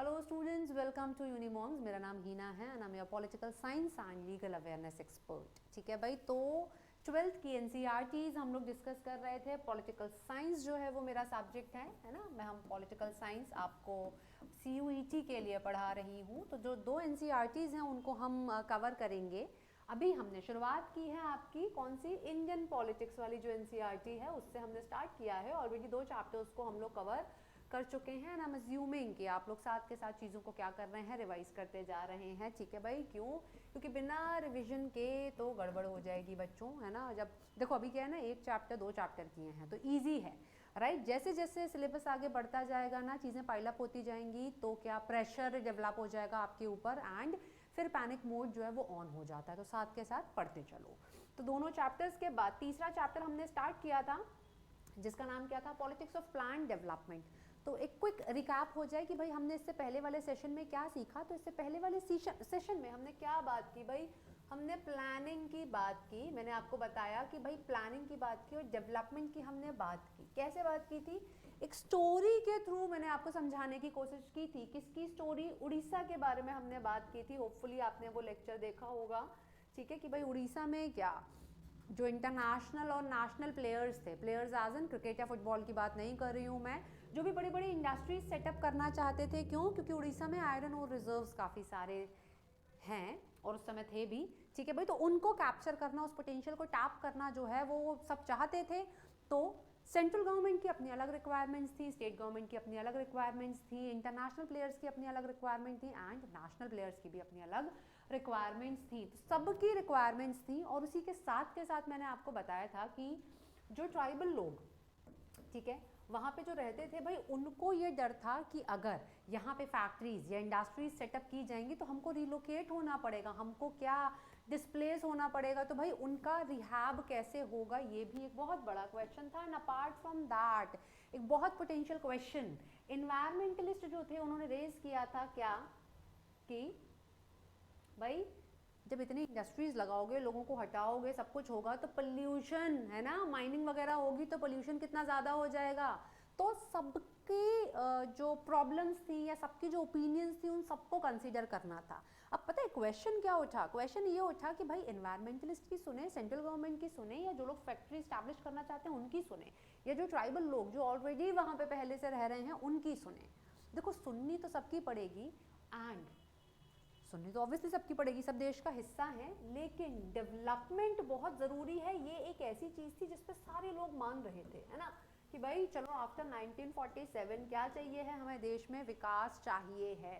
Hello students, welcome to Unimons. मेरा नाम हीना है and I am your political science and legal awareness expert. ठीक है भाई, तो 12th की एनसीईआरटीज हम लोग डिस्कस कर रहे थे। पॉलिटिकल साइंस जो है वो मेरा सब्जेक्ट है ना। हम पॉलिटिकल साइंस आपको सीयूईटी के लिए पढ़ा रही हूँ। तो जो 2 एनसीईआरटीज हैं उनको हम कवर करेंगे। अभी हमने शुरुआत की है आपकी कौन सी, इंडियन पॉलिटिक्स वाली जो एनसीईआरटी है उससे हमने स्टार्ट किया है। ऑलरेडी 2 चैप्टर्स को हम लोग कवर कर चुके हैं एंड आई एम अज्यूमिंग कि आप लोग साथ के साथ चीज़ों को क्या कर रहे हैं, रिवाइज करते जा रहे हैं। ठीक है भाई, क्यों? क्योंकि बिना रिवीजन के तो गड़बड़ हो जाएगी बच्चों, है ना। जब देखो अभी क्या है ना, 1 चैप्टर 2 चैप्टर किए हैं तो ईजी है, राइट। जैसे जैसे सिलेबस आगे बढ़ता जाएगा ना, चीज़ें पाइलअप होती जाएंगी तो क्या प्रेशर डेवलप हो जाएगा आपके ऊपर एंड फिर पैनिक मोड जो है वो ऑन हो जाता है। तो साथ के साथ पढ़ते चलो। तो दोनों चैप्टर्स के बाद तीसरा चैप्टर हमने स्टार्ट किया था जिसका नाम क्या था, पॉलिटिक्स ऑफ प्लान डेवलपमेंट। तो एक क्विक रिकैप हो जाए कि भाई हमने इससे पहले वाले सेशन में क्या सीखा। तो इससे पहले वाले सेशन में हमने क्या बात की भाई, हमने प्लानिंग की बात की। मैंने आपको बताया कि भाई प्लानिंग की बात की और डेवलपमेंट की हमने बात की। कैसे बात की थी, एक स्टोरी के थ्रू मैंने आपको समझाने की कोशिश की थी। किसकी स्टोरी, उड़ीसा के बारे में हमने बात की थी। होपफुली आपने वो लेक्चर देखा होगा। ठीक है कि भाई उड़ीसा में क्या जो इंटरनेशनल और नेशनल प्लेयर्स थे, प्लेयर्स एज इन क्रिकेट या फुटबॉल की बात नहीं कर रही हूँ मैं, जो भी बड़ी बड़ी इंडस्ट्रीज सेटअप करना चाहते थे। क्यों? क्योंकि उड़ीसा में आयरन और रिजर्व्स काफ़ी सारे हैं और उस समय थे भी। ठीक है भाई, तो उनको कैप्चर करना, उस पोटेंशियल को टैप करना जो है वो सब चाहते थे। तो सेंट्रल गवर्नमेंट की अपनी अलग रिक्वायरमेंट्स थी, स्टेट गवर्नमेंट की अपनी अलग रिक्वायरमेंट्स थी, इंटरनेशनल प्लेयर्स की अपनी अलग रिक्वायरमेंट थी एंड नेशनल प्लेयर्स की भी अपनी अलग रिक्वायरमेंट्स थी। तो सबकी रिक्वायरमेंट्स थी और उसी के साथ मैंने आपको बताया था कि जो ट्राइबल लोग, ठीक है, वहाँ पे जो रहते थे भाई, उनको ये डर था कि अगर यहाँ पे फैक्ट्रीज या इंडस्ट्रीज सेटअप की जाएंगी तो हमको रिलोकेट होना पड़ेगा, हमको क्या डिस्प्लेस होना पड़ेगा। तो भाई उनका रिहैब कैसे होगा, ये भी एक बहुत बड़ा क्वेश्चन था। एंड अपार्ट फ्रॉम दैट एक बहुत पोटेंशियल क्वेश्चन इन्वायरमेंटलिस्ट जो थे उन्होंने रेज किया था, क्या कि भाई जब इतनी इंडस्ट्रीज लगाओगे, लोगों को हटाओगे, सब कुछ होगा तो पोल्यूशन, है ना, माइनिंग वगैरह होगी तो पोल्यूशन कितना ज़्यादा हो जाएगा। तो सबकी जो प्रॉब्लम्स थी या सबकी जो ओपिनियंस थी उन सबको कंसीडर करना था। अब पता है क्वेश्चन क्या उठा, क्वेश्चन ये उठा कि भाई एनवायरमेंटलिस्ट की सुने, सेंट्रल गवर्नमेंट की सुने, या जो लोग फैक्ट्री स्टैब्लिश करना चाहते हैं उनकी सुने, या जो ट्राइबल लोग जो ऑलरेडी वहाँ पे पहले से रह रहे हैं उनकी सुने। देखो सुननी तो सबकी पड़ेगी एंड सुननी तो ऑब्वियसली सबकी पड़ेगी, सब देश का हिस्सा है, लेकिन डेवलपमेंट बहुत ज़रूरी है। ये एक ऐसी चीज़ थी जिस पे सारे लोग मान रहे थे, है ना, कि भाई चलो आफ्टर 1947 क्या चाहिए है हमें देश में, विकास चाहिए है।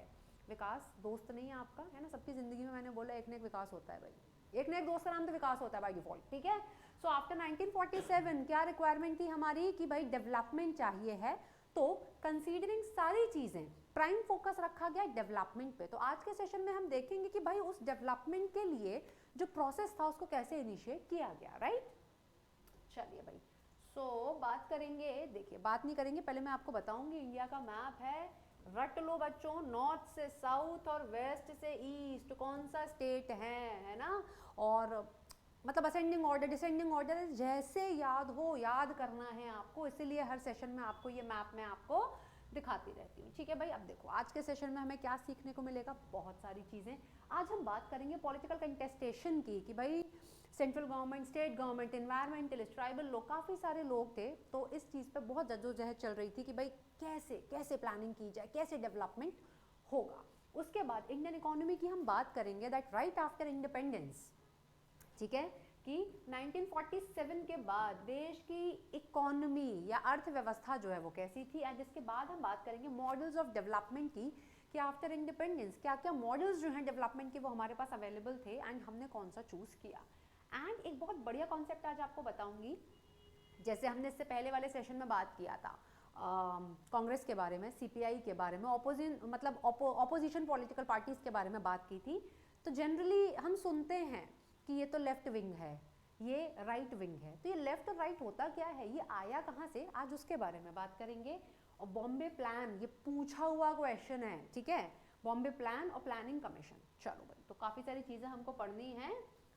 विकास दोस्त नहीं है आपका, है ना, सबकी ज़िंदगी में मैंने बोला एक न एक विकास होता है भाई, एक न एक दोस्त का नाम तो विकास होता है बाय डिफॉल्ट। ठीक है, सो आफ्टर 1947 क्या रिक्वायरमेंट थी हमारी कि भाई डेवलपमेंट चाहिए है। तो कंसीडरिंग सारी चीज़ें प्राइम फोकस रखा गया डेवलपमेंट पे। तो आज के सेशन में हम देखेंगे कि भाई उस डेवलपमेंट के लिए जो प्रोसेस था उसको कैसे इनिशिएट किया गया, राइट। चलिए भाई, सो बात करेंगे, देखिए बात नहीं करेंगे, पहले मैं आपको बताऊंगी इंडिया का मैप है, रट लो बच्चों, नॉर्थ से साउथ और वेस्ट से ईस्ट कौन सा स्टेट है ना। और मतलब असेंडिंग ऑर्डर डिसेंडिंग ऑर्डर जैसे याद हो, याद करना है आपको, इसीलिए हर सेशन में आपको ये मैप में आपको दिखाती रहती हूँ। ठीक है भाई, अब देखो आज के सेशन में हमें क्या सीखने को मिलेगा, बहुत सारी चीज़ें। आज हम बात करेंगे पॉलिटिकल कंटेस्टेशन की, कि भाई central government, state government, environmentalist, tribal लोग, काफ़ी सारे लोग थे। तो इस चीज़ पे बहुत जद्दोजहद चल रही थी कि भाई कैसे कैसे प्लानिंग की जाए, कैसे डेवलपमेंट होगा। उसके बाद इंडियन इकोनॉमी की हम बात करेंगे, दैट राइट आफ्टर इंडिपेंडेंस, ठीक है, कि 1947 के बाद देश की इकोनॉमी या अर्थव्यवस्था जो है वो कैसी थी। एंड इसके बाद हम बात करेंगे मॉडल्स ऑफ डेवलपमेंट की, कि आफ्टर इंडिपेंडेंस क्या क्या मॉडल्स जो हैं डेवलपमेंट के वो हमारे पास अवेलेबल थे एंड हमने कौन सा चूज़ किया। एंड एक बहुत बढ़िया कॉन्सेप्ट आज आपको बताऊंगी, जैसे हमने इससे पहले वाले सेशन में बात किया था कांग्रेस के बारे में, सीपीआई के बारे में, ऑपोजिशन पॉलिटिकल पार्टीज के बारे में बात की थी। तो जनरली हम सुनते हैं कि ये तो लेफ्ट विंग है, ये राइट विंग है। तो ये लेफ्ट और राइट होता क्या है, ये आया कहाँ से, आज उसके बारे में बात करेंगे। और बॉम्बे प्लान, ये पूछा हुआ क्वेश्चन है, ठीक है, बॉम्बे प्लान और प्लानिंग कमीशन। चलो भाई, तो काफ़ी सारी चीज़ें हमको पढ़नी है,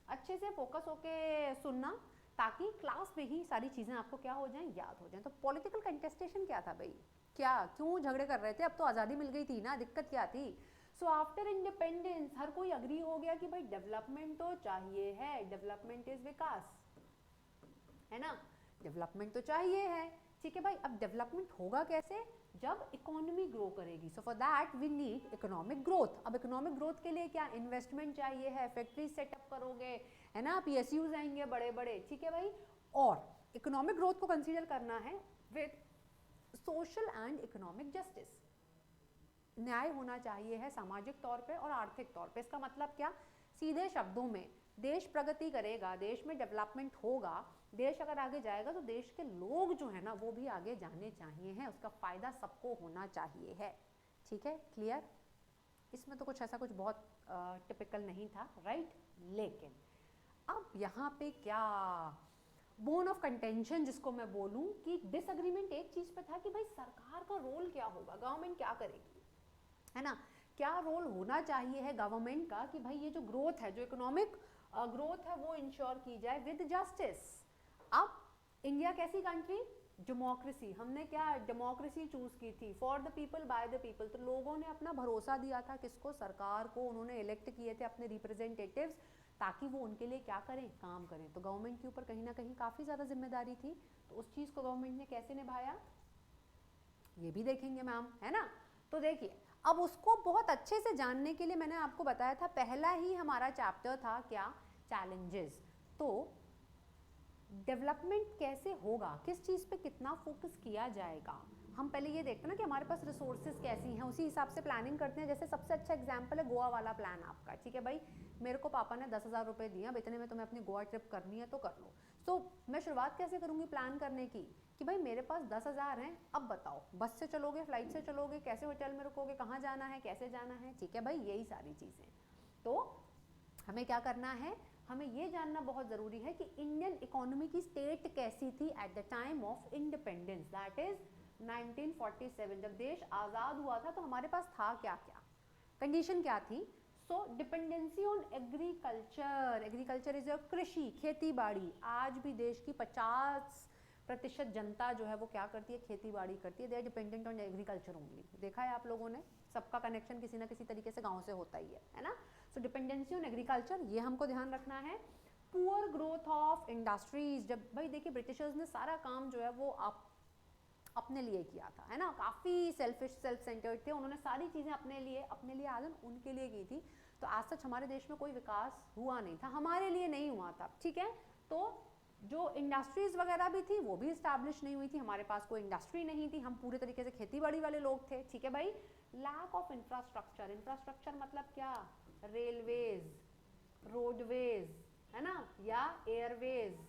अच्छे से फोकस होके सुनना, ताकि क्लास में ही सारी चीज़ें आपको क्या हो जाएं, याद हो जाएं। तो पॉलिटिकल कंटेस्टेशन क्या था भाई, क्या क्यों झगड़े कर रहे थे, अब तो आज़ादी मिल गई थी ना, दिक्कत क्या थी। सो आफ्टर इंडिपेंडेंस हर कोई अग्री हो गया कि भाई डेवलपमेंट तो चाहिए है, डेवलपमेंट इज विकास, है ना, डेवलपमेंट तो चाहिए है, ठीक है भाई। अब डेवलपमेंट होगा कैसे, जब इकोनॉमी ग्रो करेगी। So for that we need economic growth. अब इकोनॉमिक ग्रोथ के लिए क्या, इन्वेस्टमेंट चाहिए है, फैक्ट्री सेटअप करोगे, है ना, पीएसयूज आएंगे बड़े बड़े, ठीक है भाई। और इकोनॉमिक ग्रोथ को कंसीडर करना है with social and economic justice, न्याय होना चाहिए है सामाजिक तौर पे और आर्थिक तौर पे। इसका मतलब क्या, सीधे शब्दों में देश प्रगति करेगा, देश में डेवलपमेंट होगा, देश अगर आगे जाएगा तो देश के लोग जो है ना वो भी आगे जाने चाहिए हैं, उसका फायदा सबको होना चाहिए है, ठीक है, क्लियर। इसमें तो कुछ ऐसा कुछ बहुत टिपिकल नहीं था, राइट। लेकिन अब यहाँ पे क्या बोन ऑफ कंटेंशन जिसको मैं बोलूं कि डिसएग्रीमेंट एक चीज पे था कि भाई सरकार का रोल क्या होगा, गवर्नमेंट क्या करेगी, है ना, क्या रोल होना चाहिए है गवर्नमेंट का कि भाई ये जो ग्रोथ है, जो इकोनॉमिक ग्रोथ है वो इंश्योर की जाए विद जस्टिस। अब इंडिया कैसी कंट्री, डेमोक्रेसी, हमने क्या डेमोक्रेसी चूज की थी, for the people by the people. तो लोगों ने अपना भरोसा दिया था किसको, सरकार को, उन्होंने इलेक्ट किए थे अपने रिप्रेजेंटेटिव्स ताकि वो उनके लिए क्या करें, काम करें। तो गवर्नमेंट के ऊपर कहीं ना कहीं काफ़ी ज़्यादा जिम्मेदारी थी, तो उस चीज़ को गवर्नमेंट ने कैसे निभाया ये भी देखेंगे मैम, है ना। तो देखिए अब उसको बहुत अच्छे से जानने के लिए मैंने आपको बताया था, पहला ही हमारा चैप्टर था क्या, चैलेंजेस। तो डेवलपमेंट कैसे होगा, किस चीज़ पे कितना फोकस किया जाएगा, हम पहले ये देखते हैं ना कि हमारे पास रिसोर्सेज कैसी हैं, उसी हिसाब से प्लानिंग करते हैं। जैसे सबसे अच्छा एग्जांपल है गोवा वाला प्लान आपका, ठीक है भाई, मेरे को पापा ने 10,000 रुपये दिए, अब इतने में तुम्हें अपनी गोवा ट्रिप करनी है तो कर लो। तो मैं शुरुआत कैसे करूँगी प्लान करने की कि भाई मेरे पास 10,000 हैं, अब बताओ बस से चलोगे, फ्लाइट से चलोगे, कैसे होटल में रुकोगे, कहाँ जाना है, कैसे जाना है, ठीक है भाई, यही सारी चीज़ें। तो हमें क्या करना है, हमें ये जानना बहुत ज़रूरी है कि इंडियन इकोनॉमी की स्टेट कैसी थी at the time of independence, that is 1947। जब देश आज़ाद हुआ था तो हमारे पास था क्या क्या, कंडीशन क्या थी। So dependency on agriculture, agriculture is कृषि, खेती बाड़ी। आज भी देश की 50% जनता जो है वो क्या करती है, खेती बाड़ी करती है, they are dependent on agriculture only. देखा है आप लोगों ने, सबका कनेक्शन किसी ना किसी तरीके से गाँव से होता ही है ना। सो डिपेंडेंसी ऑन एग्रीकल्चर, ये हमको ध्यान रखना है। पुअर ग्रोथ ऑफ इंडस्ट्रीज, जब भाई देखिए ब्रिटिशर्स ने सारा काम जो है वो अपने लिए किया था, है ना, काफ़ी सेल्फिश, सेल्फ सेंटर्ड थे, उन्होंने सारी चीज़ें अपने लिए आदम उनके लिए की थी। तो आज सच हमारे देश में कोई विकास हुआ नहीं था, हमारे लिए नहीं हुआ था, ठीक है। तो जो इंडस्ट्रीज वगैरह भी थी वो भी इस्टेब्लिश नहीं हुई थी, हमारे पास कोई इंडस्ट्री नहीं थी, हम पूरे तरीके से खेती बाड़ी वाले लोग थे, ठीक है भाई। लैक ऑफ इंफ्रास्ट्रक्चर, इंफ्रास्ट्रक्चर मतलब क्या, रेलवेज, रोडवेज, है ना, या एयरवेज।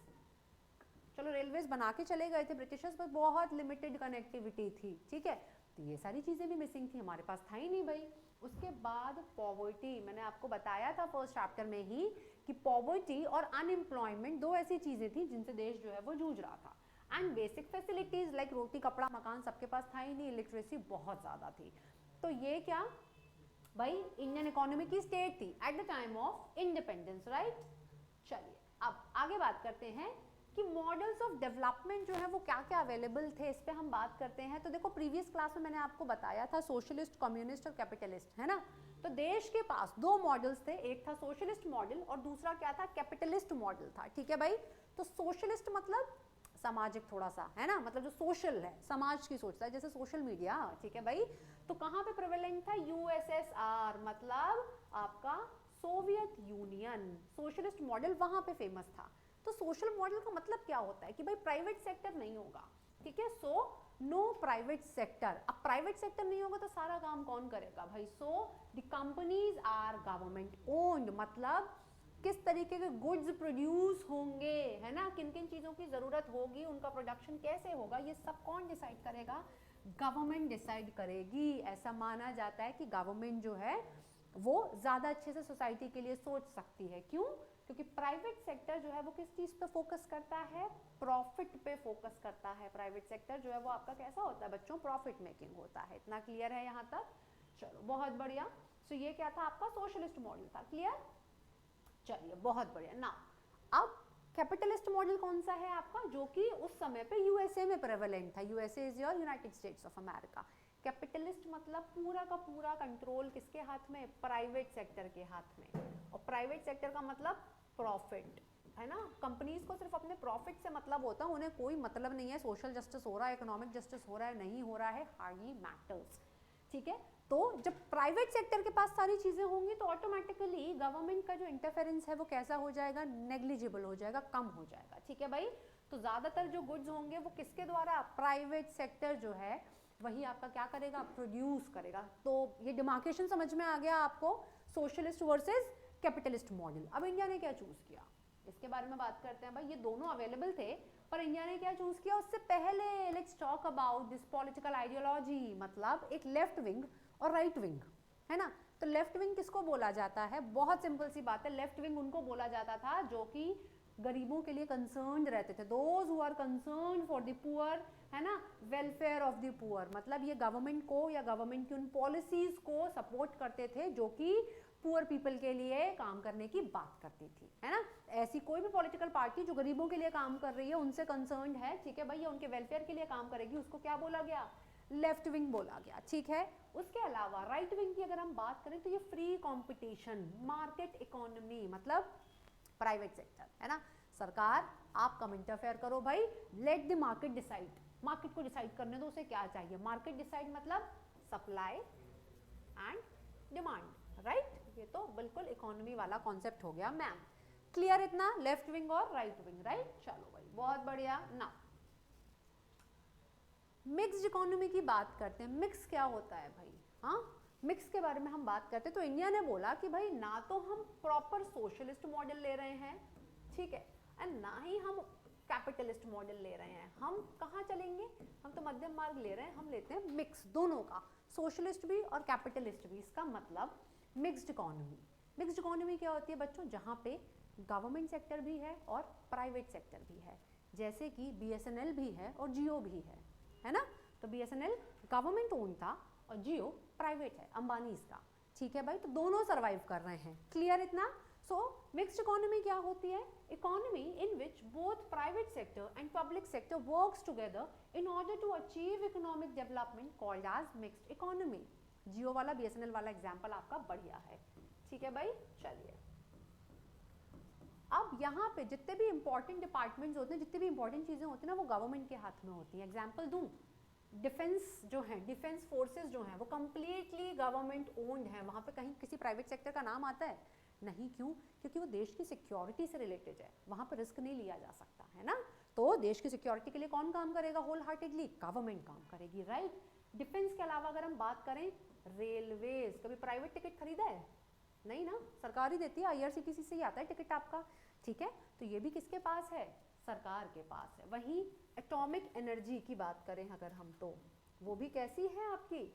चलो रेलवेज बना के चले गए थे ब्रिटिशर्स, पर बहुत लिमिटेड कनेक्टिविटी थी, ठीक है। तो ये सारी चीज़ें भी मिसिंग थी, हमारे पास था ही नहीं भाई। उसके बाद पॉवर्टी, मैंने आपको बताया था फर्स्ट चैप्टर में ही कि पॉवर्टी और अनएम्प्लॉयमेंट दो ऐसी चीज़ें थी जिनसे देश जो है वो जूझ रहा था। एंड बेसिक फैसिलिटीज़ लाइक रोटी कपड़ा मकान सबके पास था ही नहीं, इलिटरेसी बहुत ज़्यादा थी। तो ये क्या भाई इंडियन इकोनॉमी की स्टेट थी at the time of independence, right. चलिए अब आगे बात करते हैं कि मॉडल्स ऑफ डेवलपमेंट जो है वो क्या क्या अवेलेबल थे, इस पे हम बात करते हैं। तो देखो प्रीवियस क्लास में मैंने आपको बताया था सोशलिस्ट, कम्युनिस्ट और कैपिटलिस्ट, है ना। तो देश के पास दो मॉडल्स थे, एक था सोशलिस्ट मॉडल और दूसरा क्या था, कैपिटलिस्ट मॉडल था, ठीक है भाई। तो सोशलिस्ट मतलब सामाजिक थोड़ा सा, है ना, मतलब जो सोशल है, समाज की सोचता है, जैसे सोशल मीडिया, ठीक है भाई। तो कहाँ पे प्रेवेलेंट था, यूएसएसआर, मतलब आपका सोवियत यूनियन, सोशलिस्ट मॉडल वहां पे फेमस था। तो सोशल मॉडल का मतलब क्या होता है कि भाई प्राइवेट सेक्टर नहीं होगा, ठीक है। सो नो प्राइवेट सेक्टर, अब प्राइवेट सेक्टर नहीं होगा तो सारा काम कौन करेगा भाई। So the companies are government owned, मतलब किस तरीके के गुड्स प्रोड्यूस होंगे, है ना, किन किन चीज़ों की ज़रूरत होगी, उनका प्रोडक्शन कैसे होगा, ये सब कौन डिसाइड करेगा, गवर्नमेंट डिसाइड करेगी। ऐसा माना जाता है कि गवर्नमेंट जो है वो ज़्यादा अच्छे से सोसाइटी के लिए सोच सकती है। क्यों, क्योंकि प्राइवेट सेक्टर जो है वो किस चीज़ पे फोकस करता है, प्रॉफिट पे फोकस करता है। प्राइवेट सेक्टर जो है वो आपका कैसा होता है बच्चों, प्रॉफिट मेकिंग होता है। इतना क्लियर है यहाँ तक, चलो बहुत बढ़िया। सो ये क्या था आपका सोशलिस्ट मॉडल था, क्लियर। चलिए बहुत बढ़िया। ना अब कैपिटलिस्ट मॉडल कौन सा है आपका, जो कि उस समय पे यूएसए में प्रेवलेंट था। USA is your United states of America. Capitalist मतलब पूरा का पूरा कंट्रोल किसके हाथ में, प्राइवेट सेक्टर के हाथ में। और प्राइवेट सेक्टर का मतलब प्रॉफिट, है ना। कंपनीज को सिर्फ अपने प्रॉफिट से मतलब होता है, उन्हें कोई मतलब नहीं है सोशल जस्टिस हो रहा है, इकोनॉमिक जस्टिस हो रहा है, नहीं हो रहा है, हार्डली मैटर्स। ठीक है, तो जब प्राइवेट सेक्टर के पास सारी चीजें होंगी तो ऑटोमेटिकली गवर्नमेंट का जो इंटरफेरेंस है वो कैसा हो जाएगा, नेग्लिजिबल हो जाएगा, कम हो जाएगा। ठीक है भाई, तो ज्यादातर जो गुड्स होंगे वो किसके द्वारा, प्राइवेट सेक्टर जो है वही आपका क्या करेगा, प्रोड्यूस करेगा। तो ये डिमार्केशन समझ में आ गया आपको, सोशलिस्ट वर्सेस कैपिटलिस्ट मॉडल। अब इंडिया ने क्या चूज किया, इसके बारे में बात करते हैं भाई। ये दोनों अवेलेबल थे, पर इंडिया ने क्या चूज किया उससे पहले let's talk about this political ideology. मतलब एक लेफ्ट विंग और राइट विंग, है ना। तो लेफ्ट विंग किसको बोला जाता है, बहुत सिंपल सी बात है, लेफ्ट विंग उनको बोला जाता था जो कि गरीबों के लिए कंसर्न्ड रहते थे, those who are concerned for the poor, है ना, वेलफेयर ऑफ द पुअर। मतलब ये गवर्नमेंट को या गवर्नमेंट की उन पॉलिसीज को सपोर्ट करते थे जो कि पुअर पीपल के लिए काम करने की बात करती थी, है ना। ऐसी कोई भी पॉलिटिकल पार्टी जो गरीबों के लिए काम कर रही है, उनसे कंसर्न्ड है, ठीक है भाई, उनके वेलफेयर के लिए काम करेगी, उसको क्या बोला गया, लेफ्ट विंग बोला गया। ठीक है, उसके अलावा राइट विंग की अगर हम बात करें तो ये फ्री कंपटीशन, मार्केट इकोनॉमी, मतलब प्राइवेट सेक्टर, है ना। सरकार आप कम इंटरफेयर करो भाई, let the market decide, market को डिसाइड करने दो उसे क्या चाहिए। मार्केट डिसाइड मतलब सप्लाई एंड डिमांड, राइट। ये तो बिल्कुल इकोनॉमी वाला कॉन्सेप्ट हो गया मैम, क्लियर इतना, लेफ्ट विंग और राइट विंग, राइट। चलो भाई बहुत बढ़िया। ना मिक्स्ड इकोनॉमी की बात करते हैं, मिक्स क्या होता है भाई, हाँ मिक्स के बारे में हम बात करते हैं। तो इंडिया ने बोला कि भाई ना तो हम प्रॉपर सोशलिस्ट मॉडल ले रहे हैं, ठीक है, एंड ना ही हम कैपिटलिस्ट मॉडल ले रहे हैं, हम कहाँ चलेंगे, हम तो मध्यम मार्ग ले रहे हैं, हम लेते हैं मिक्स दोनों का, सोशलिस्ट भी और कैपिटलिस्ट भी। इसका मतलब मिक्स्ड इकोनॉमी। मिक्स्ड इकोनॉमी क्या होती है बच्चों, जहाँ पे गवर्नमेंट सेक्टर भी है और प्राइवेट सेक्टर भी है, जैसे कि बीएसएनएल भी है और जियो भी है ना। तो बीएसएनएल गवर्नमेंट ओन था और जियो प्राइवेट है, अंबानी इसका, ठीक है भाई। तो दोनों सर्वाइव कर रहे हैं, क्लियर इतना। सो मिक्स्ड इकोनॉमी क्या होती है, economy in which both private sector and public sector works together in order to achieve economic development called as mixed economy. Jio वाला बीएसएनएल वाला एग्जांपल आपका बढ़िया है, ठीक है भाई। चलिए अब यहाँ पे जितने भी इंपॉर्टेंट डिपार्टमेंट्स होते हैं, जितनी भी इंपॉर्टेंट चीजें होती हैं ना, वो गवर्नमेंट के हाथ में होती हैं। एग्जांपल दूं, डिफेंस जो है, डिफेंस फोर्सेस जो हैं वो कंप्लीटली गवर्नमेंट ओन्ड है, वहाँ पे कहीं किसी प्राइवेट सेक्टर का नाम आता है नहीं, क्यों, क्योंकि वो देश की सिक्योरिटी से रिलेटेड है, वहाँ पे रिस्क नहीं लिया जा सकता, है ना। तो देश की सिक्योरिटी के लिए कौन काम करेगा होल हार्टेडली, गवर्नमेंट काम करेगी, राइट। डिफेंस के अलावा अगर हम बात करें, रेलवेज, कभी प्राइवेट टिकट खरीदा है, नहीं ना, सरकार ही देती है, आईआरसीटीसी से ही आता है टिकट आपका, ठीक है। तो ये भी किसके पास है, सरकार के पास है। वहीं एटॉमिक एनर्जी की बात करें अगर हम, तो वो भी कैसी है आपकी,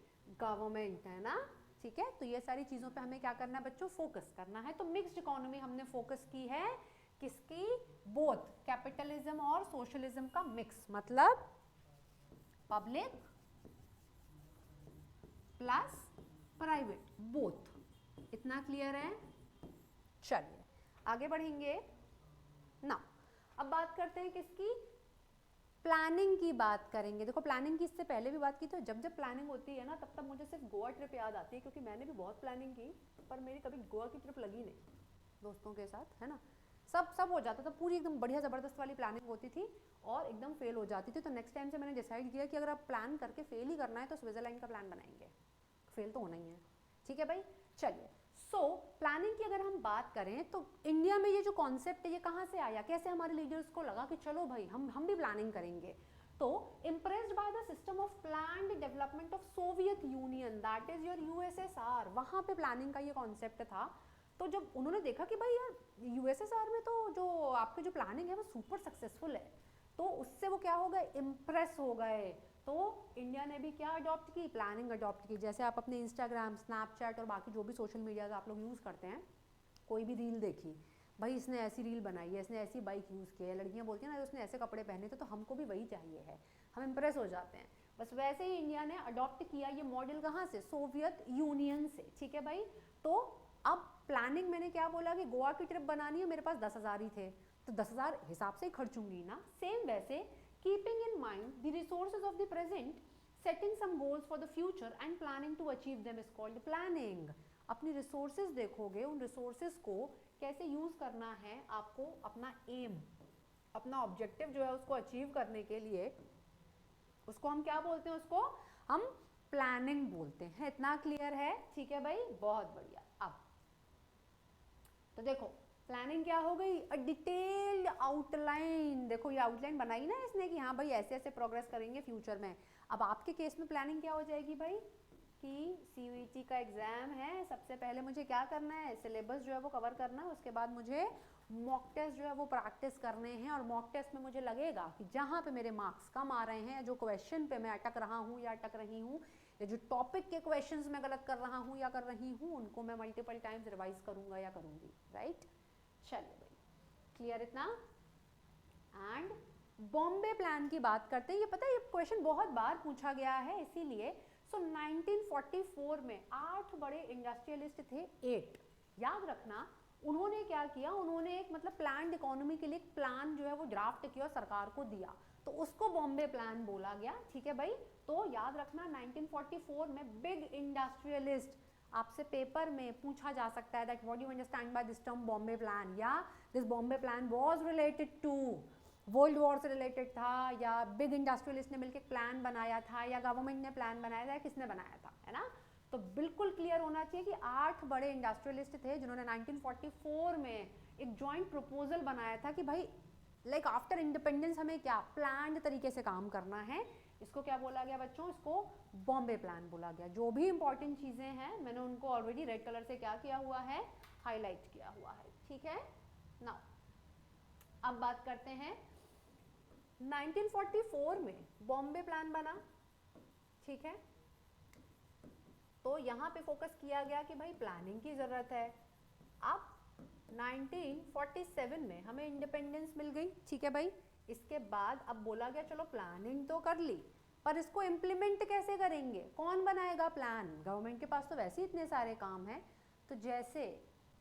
गवर्नमेंट, है ना, ठीक है। तो ये सारी चीज़ों पे हमें क्या करना है बच्चों, फोकस करना है। तो मिक्स्ड इकोनॉमी हमने फोकस की है किसकी, बोथ कैपिटलिज्म और सोशलिज्म का मिक्स, मतलब पब्लिक प्लस प्राइवेट, बोथ। इतना क्लियर है। चलिए आगे बढ़ेंगे ना। अब बात करते हैं किसकी, प्लानिंग की बात करेंगे। देखो प्लानिंग की इससे पहले भी बात की, तो जब जब प्लानिंग होती है ना तब तब मुझे सिर्फ गोवा ट्रिप याद आती है, क्योंकि मैंने भी बहुत प्लानिंग की, पर मेरी कभी गोवा की ट्रिप लगी नहीं दोस्तों के साथ, है ना। सब हो जाता था, पूरी एकदम बढ़िया ज़बरदस्त वाली प्लानिंग होती थी और एकदम फेल हो जाती थी। तो नेक्स्ट टाइम से मैंने डिसाइड किया कि अगर आप प्लान करके फेल ही करना है तो स्विट्जरलैंड का प्लान बनाएंगे, फेल तो होना ही है, ठीक है भाई। चलिए प्लानिंग की अगर हम बात करें तो इंडिया में ये जो कॉन्सेप्ट है ये कहाँ से आया, कैसे हमारे लीडर्स को लगा कि चलो भाई हम भी प्लानिंग करेंगे। तो impressed by the system of planned development of Soviet union, that is your USSR, वहाँ पे प्लानिंग का ये कॉन्सेप्ट था। तो जब उन्होंने देखा कि भाई यार यूएसएसआर में तो जो आपकी जो प्लानिंग है वो सुपर सक्सेसफुल है, तो उससे वो क्या हो गए, इम्प्रेस हो गए। तो इंडिया ने भी क्या अडॉप्ट की, प्लानिंग अडॉप्ट की। जैसे आप अपने इंस्टाग्राम, स्नैपचैट और बाकी जो भी सोशल मीडिया आप लोग यूज़ करते हैं, कोई भी रील देखी, भाई इसने ऐसी रील बनाई है, इसने ऐसी बाइक यूज़ की है, लड़कियां बोलती हैं ना उसने ऐसे कपड़े पहने थे, तो हमको भी वही चाहिए है, हम इम्प्रेस हो जाते हैं। बस वैसे ही इंडिया ने अडॉप्ट किया ये मॉडल, कहाँ से, सोवियत यूनियन से, ठीक है भाई। तो अब प्लानिंग मैंने क्या बोला कि गोवा की ट्रिप बनानी है, मेरे पास 10,000 ही थे, तो 10,000 हिसाब से ही खर्चूंगी ना। सेम वैसे keeping in mind the resources of the present, setting some goals for the future and planning to achieve them is called planning. अपनी रिसोर्सेज देखोगे, उन रिसोर्सेज को कैसे यूज करना है आपको, अपना एम, अपना ऑब्जेक्टिव जो है उसको अचीव करने के लिए, उसको हम क्या बोलते हैं, उसको हम प्लानिंग बोलते हैं। इतना क्लियर है? ठीक है भाई, बहुत बढ़िया। अब तो देखो प्लानिंग क्या हो गई, अ डिटेल्ड आउटलाइन। देखो ये आउटलाइन बनाई ना इसने कि हाँ भाई ऐसे ऐसे प्रोग्रेस करेंगे फ्यूचर में। अब आपके केस में प्लानिंग क्या हो जाएगी भाई कि CUET का एग्जाम है, सबसे पहले मुझे क्या करना है, सिलेबस जो है वो कवर करना है, उसके बाद मुझे मॉक टेस्ट जो है वो प्रैक्टिस करने हैं, और मॉक टेस्ट में मुझे लगेगा कि जहाँ पे मेरे मार्क्स कम आ रहे हैं, जो क्वेश्चन पे मैं अटक रहा हूँ या अटक रही हूँ, या जो टॉपिक के क्वेश्चंस मैं गलत कर रहा हूँ या कर रही हूँ, उनको मैं मल्टीपल टाइम्स रिवाइज करूँगा या करूँगी, राइट। चलिए भाई, क्लियर इतना। एंड बॉम्बे प्लान की बात करते हैं, ये पता है ये क्वेश्चन बहुत बार पूछा गया है, इसीलिए 1944 में 8 बड़े इंडस्ट्रियलिस्ट थे, 8 याद रखना। उन्होंने क्या किया, उन्होंने एक मतलब प्लान्ड इकोनॉमी के लिए एक प्लान जो है वो ड्राफ्ट किया और सरकार को दिया, तो उसको बॉम्बे प्लान बोला गया। ठीक है भाई, तो याद रखना 1944 में बिग इंडस्ट्रियलिस्ट, आपसे पेपर में पूछा जा सकता है that what do you understand by this term Bombay plan, या this Bombay plan was related to world war से रिलेटेड था, या बिग इंडस्ट्रियलिस्ट ने मिलकर प्लान बनाया था, या गवर्नमेंट ने प्लान बनाया था, किसने बनाया था, है ना। तो बिल्कुल क्लियर होना चाहिए कि 8 बड़े इंडस्ट्रियलिस्ट थे जिन्होंने 1944 में एक जॉइंट प्रपोजल बनाया था कि भाई लाइक आफ्टर इंडिपेंडेंस हमें क्या प्लान्ड तरीके से काम करना है। इसको क्या बोला गया बच्चों, इसको बॉम्बे प्लान बोला गया। जो भी इंपॉर्टेंट चीजें हैं मैंने उनको ऑलरेडी रेड कलर से क्या किया हुआ है, हाईलाइट किया हुआ है। ठीक है ना। अब बात करते हैं 1944 में बॉम्बे प्लान बना, ठीक है, तो यहाँ पे फोकस किया गया कि भाई प्लानिंग की जरूरत है। अब 1947 में हमें इंडिपेंडेंस मिल गई, ठीक है भाई। इसके बाद अब बोला गया चलो प्लानिंग तो कर ली, पर इसको इम्प्लीमेंट कैसे करेंगे, कौन बनाएगा प्लान, गवर्नमेंट के पास तो वैसे ही इतने सारे काम हैं। तो जैसे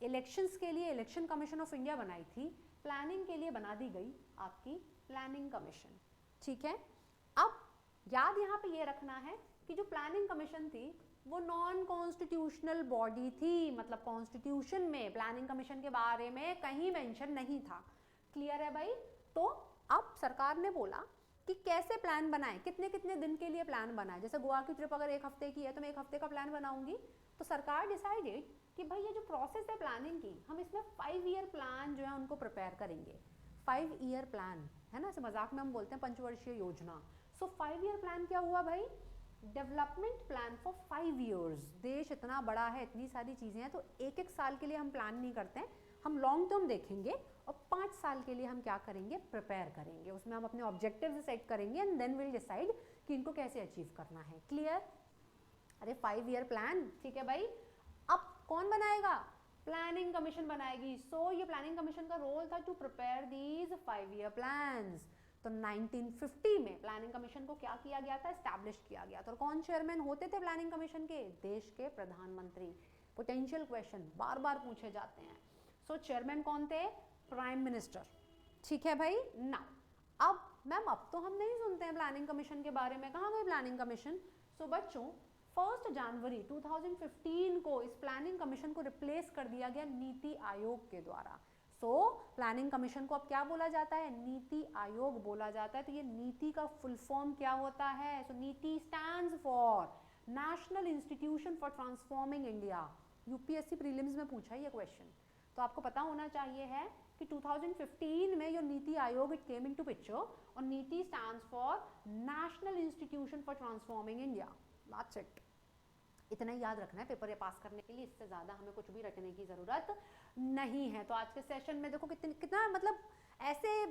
इलेक्शंस के लिए इलेक्शन कमीशन ऑफ इंडिया बनाई थी, प्लानिंग के लिए बना दी गई आपकी प्लानिंग कमीशन, ठीक है। अब याद यहाँ पे ये रखना है कि जो प्लानिंग कमीशन थी वो नॉन कॉन्स्टिट्यूशनल बॉडी थी, मतलब कॉन्स्टिट्यूशन में प्लानिंग कमीशन के बारे में कहीं मेंशन नहीं था। क्लियर है भाई। तो अब सरकार ने बोला कि कैसे प्लान बनाएं, कितने कितने दिन के लिए प्लान बनाएं। जैसे गोवा की ट्रिप अगर 1 हफ्ते की है तो मैं 1 हफ्ते का प्लान बनाऊंगी, तो सरकार डिसाइडेड कि भाई ये जो प्रोसेस है प्लानिंग की, हम इसमें 5 ईयर प्लान जो है उनको प्रिपेयर करेंगे। 5 ईयर प्लान है ना, इसे मजाक में हम बोलते हैं पंचवर्षीय योजना। सो 5 ईयर प्लान क्या हुआ भाई, डेवलपमेंट प्लान फॉर 5 ईयर्स। देश इतना बड़ा है, इतनी सारी चीजें हैं, तो एक एक साल के लिए हम प्लान नहीं करते हैं, हम लॉन्ग टर्म देखेंगे और 5 साल के लिए हम क्या करेंगे, प्रिपेयर करेंगे। उसमें हम अपने ऑब्जेक्टिव्स सेट करेंगे एंड देन विल डिसाइड कि इनको कैसे अचीव करना है। क्लियर। अरे 5 ईयर प्लान, ठीक है भाई। अब कौन बनाएगा, प्लानिंग कमीशन बनाएगी। सो ये प्लानिंग कमीशन का रोल था to prepare these 5 year plans. तो 1950 में प्लानिंग कमीशन को क्या किया गया था, एस्टैब्लिश किया गया था। और कौन चेयरमैन होते थे प्लानिंग कमीशन के, देश के प्रधानमंत्री। पोटेंशियल क्वेश्चन बार बार पूछे जाते हैं। सो चेयरमैन कौन थे, प्राइम मिनिस्टर, ठीक है भाई ना। अब मैम अब तो हम नहीं सुनते हैं प्लानिंग कमीशन के बारे में, कहाँ गई प्लानिंग कमीशन। सो बच्चों 1 जनवरी 2015 को इस प्लानिंग कमीशन को रिप्लेस कर दिया गया नीति आयोग के द्वारा। सो प्लानिंग कमीशन को अब क्या बोला जाता है, नीति आयोग बोला जाता है। तो ये नीति का फुल फॉर्म क्या होता है, सो नीति stands for national institution for transforming India. UPSC prelims में पूछा है ये क्वेश्चन, तो आपको पता होना चाहिए है कि 2015 में ये NITI Aayog it came into picture, और नीति stands for national institution for transforming India. That's it. इतना ही याद रखना है पेपर पास करने के लिए, इससे ज़्यादा हमें कुछ भी रटने की ज़रूरत नहीं है। तो आज के सेशन में देखो कितना मतलब ऐसे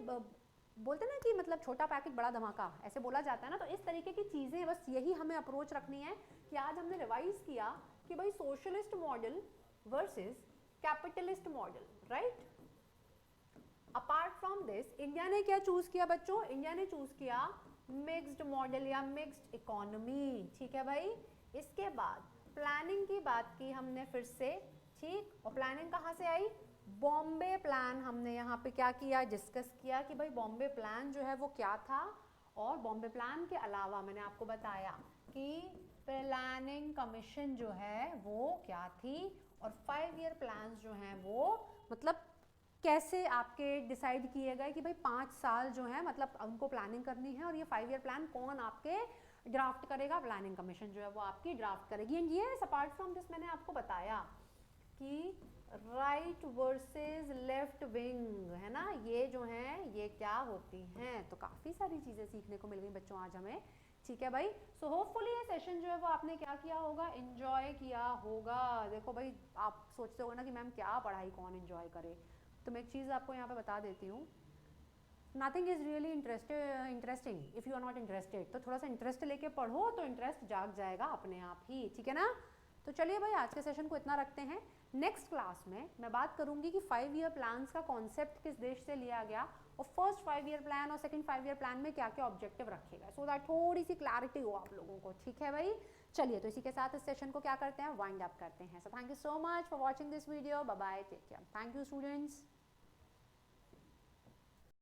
बोलते ना कि मतलब छोटा पैकेट बड़ा धमाका, ऐसे बोला जाता है ना। तो इस तरीके की चीज़ें, बस यही हमें अप्रोच रखनी है कि आज हमने रिवाइज किया कि भाई socialist model versus capitalist model, right. Apart from this India ने क्या चूज किया बच्चों, इंडिया ने चूज किया मिक्स्ड मॉडल या मिक्स्ड इकोनॉमी, ठीक है भाई। इसके बाद प्लानिंग की बात की हमने फिर से, ठीक। और प्लानिंग कहाँ से आई, बॉम्बे प्लान हमने यहाँ पे क्या किया, डिस्कस किया कि भाई बॉम्बे प्लान जो है वो क्या था, और बॉम्बे प्लान के अलावा मैंने आपको बताया कि प्लानिंग कमीशन जो है वो क्या थी, और 5 ईयर प्लान्स जो हैं वो मतलब कैसे आपके डिसाइड किए गए कि भाई 5 साल जो है मतलब उनको प्लानिंग करनी है, और ये 5 ईयर प्लान कौन आपके ड्राफ्ट करेगा, प्लानिंग कमीशन जो है वो आपकी ड्राफ्ट करेगी। एंड ये अपार्ट फ्रॉम दिस मैंने आपको बताया कि राइट वर्सेस लेफ्ट विंग है ना, ये जो हैं ये क्या होती हैं, तो काफ़ी सारी चीज़ें सीखने को मिल गई बच्चों आज हमें। ठीक है भाई, सो होपफुली ये सेशन जो है वो आपने क्या किया होगा, एंजॉय किया होगा। देखो भाई आप सोचते हो ना कि मैम क्या पढ़ाई कौन एंजॉय करे, तो मैं एक चीज़ आपको यहाँ पे बता देती हूँ, nothing is really interesting if you are not interested. तो थोड़ा सा इंटरेस्ट लेके पढ़ो तो इंटरेस्ट जाग जाएगा अपने आप ही, ठीक है ना। तो चलिए भाई आज के सेशन को इतना रखते हैं। नेक्स्ट क्लास में मैं बात करूंगी कि 5 ईयर प्लान्स का कॉन्सेप्ट किस देश से लिया गया, और फर्स्ट 5 ईयर प्लान और सेकंड 5 ईयर प्लान में क्या क्या ऑब्जेक्टिव रखे गए, सो दैट थोड़ी सी क्लैरिटी हो आप लोगों को। ठीक है भाई, चलिए तो इसी के साथ इस सेशन को क्या करते हैं, वाइंड अप करते हैं। So thank you so much for watching this video, bye bye, take care, thank you students.